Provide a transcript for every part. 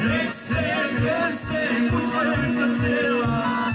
nek se kućenica cijela.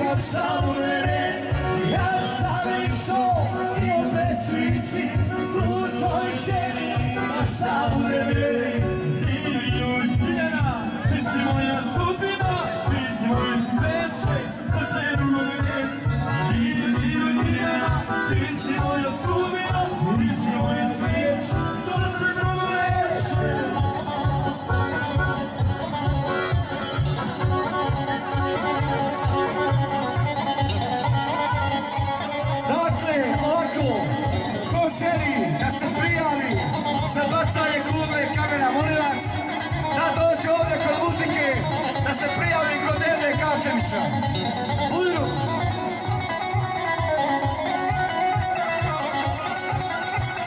imaš samo mene. Ja sam išao i opet ću ići, tu tvoj ženi imaš samo mene. Ljiljana, ti si moja sudbina, ti si moj večer, za sve drugo neću. Ljiljana, ti si moja sudbina, ti si moja svijeća, za sve drugo neću. Ko želi da se prijavi za bacanje kugle i kamena, molim vas da dođe ovdje kod muzike, da se prijavi kod Ede Kačevića. Budu!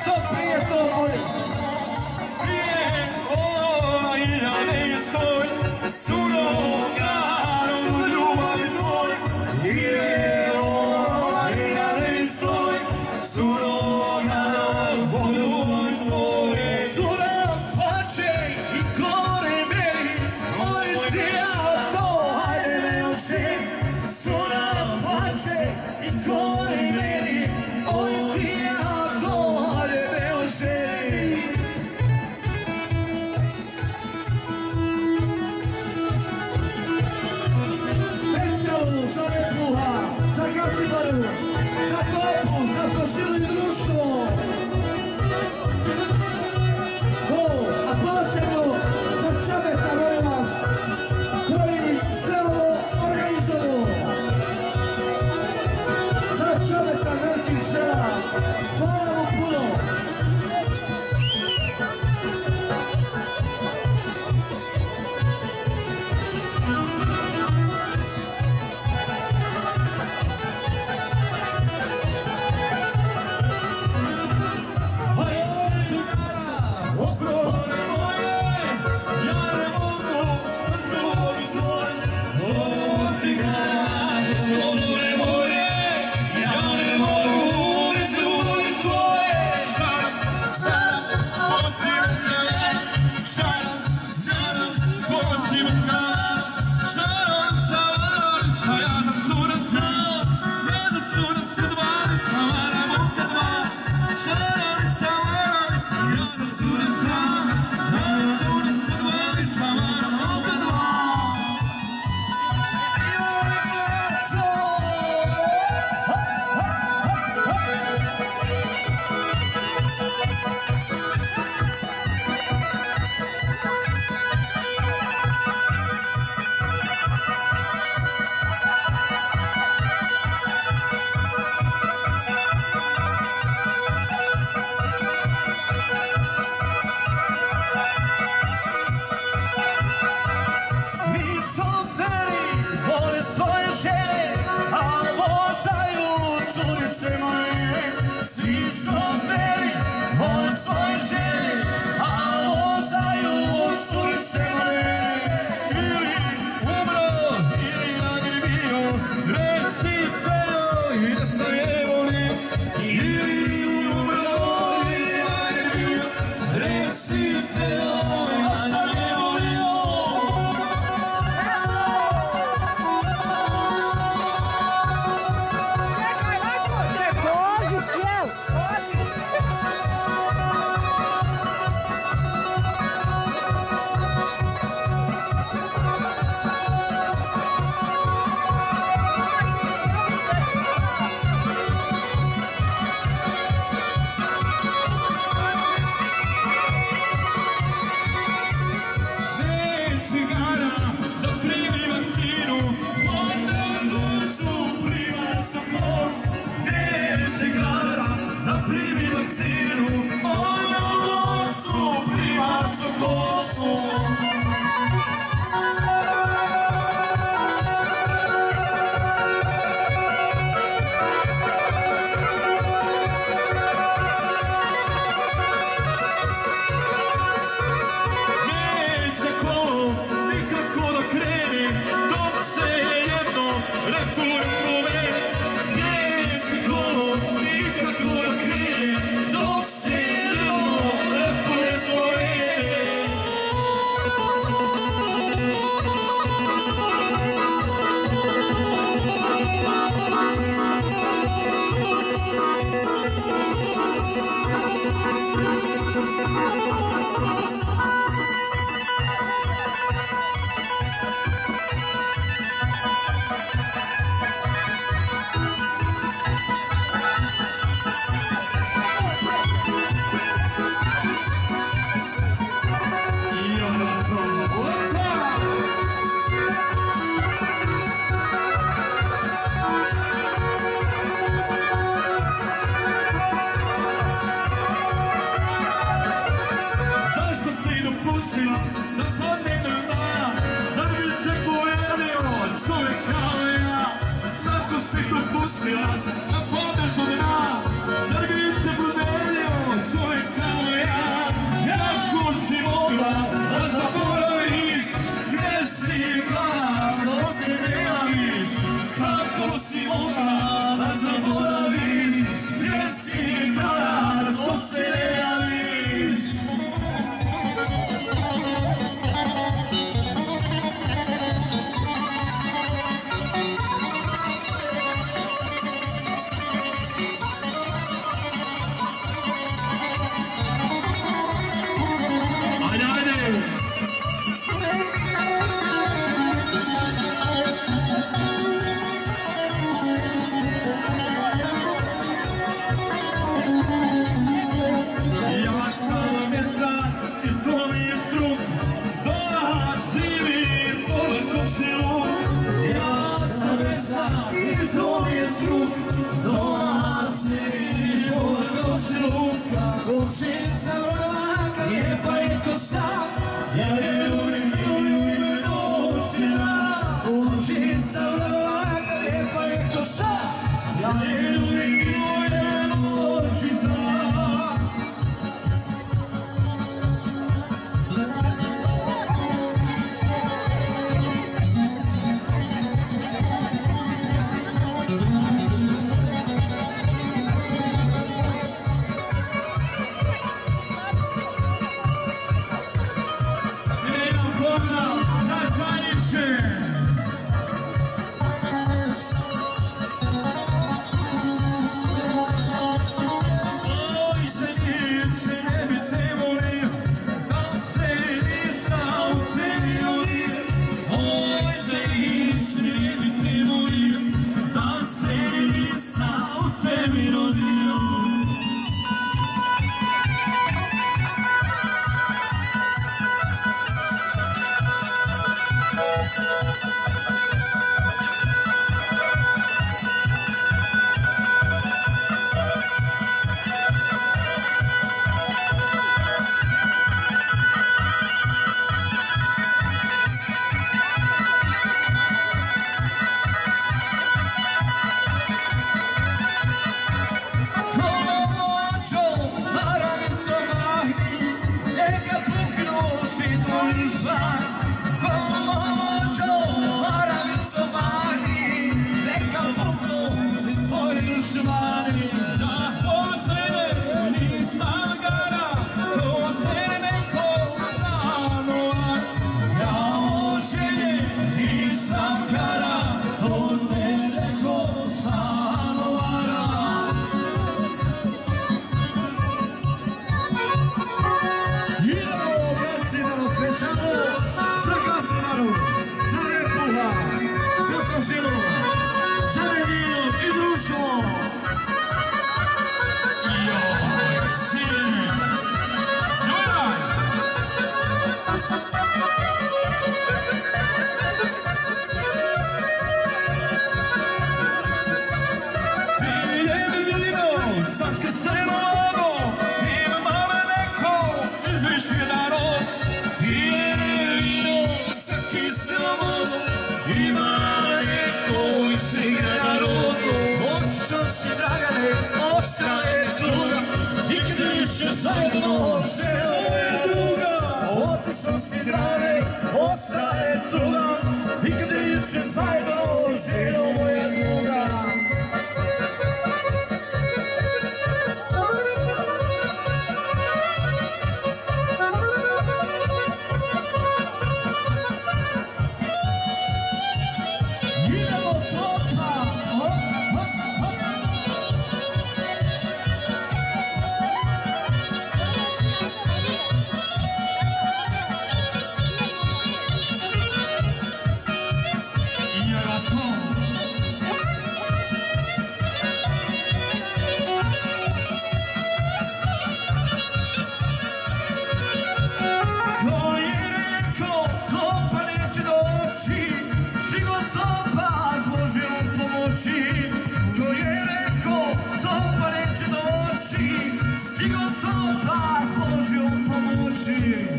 Što prije to bolje? Prije ova ilja ne stoj, surovom gradom u ljubavi tvoj. Prije ova ilja ne stoj, surovom gradom u ljubavi tvoj. Surovom plače i gore meni, moj ti auto, hajde me osi. Surovom plače i gore meni, moj ti auto, hajde me osi. Večeru za Nepuha, za Gasibaru, za Topu, za Fosilno društvo. A posebno za Čabeta, molim vas, koji sve ovo organizuju. Za Čabeta velikih sela, hvala mu puno. nosila na potež do dna. Srbice podelio čovjek kao ja. Kako si mogla da zaboraviš, gdje si glava što se ne javiš? Kako si mogla da zaboraviš, gdje si glava što se ne javiš? Učica vrlaka, lijepa je kosa, ja je ljubim noćina. Učica vrlaka, lijepa je kosa, ja je ljubim noćina.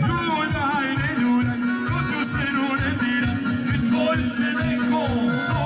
Ljuljaj, ne ljuljaj, ko tu se ne dira, već tvoj se neko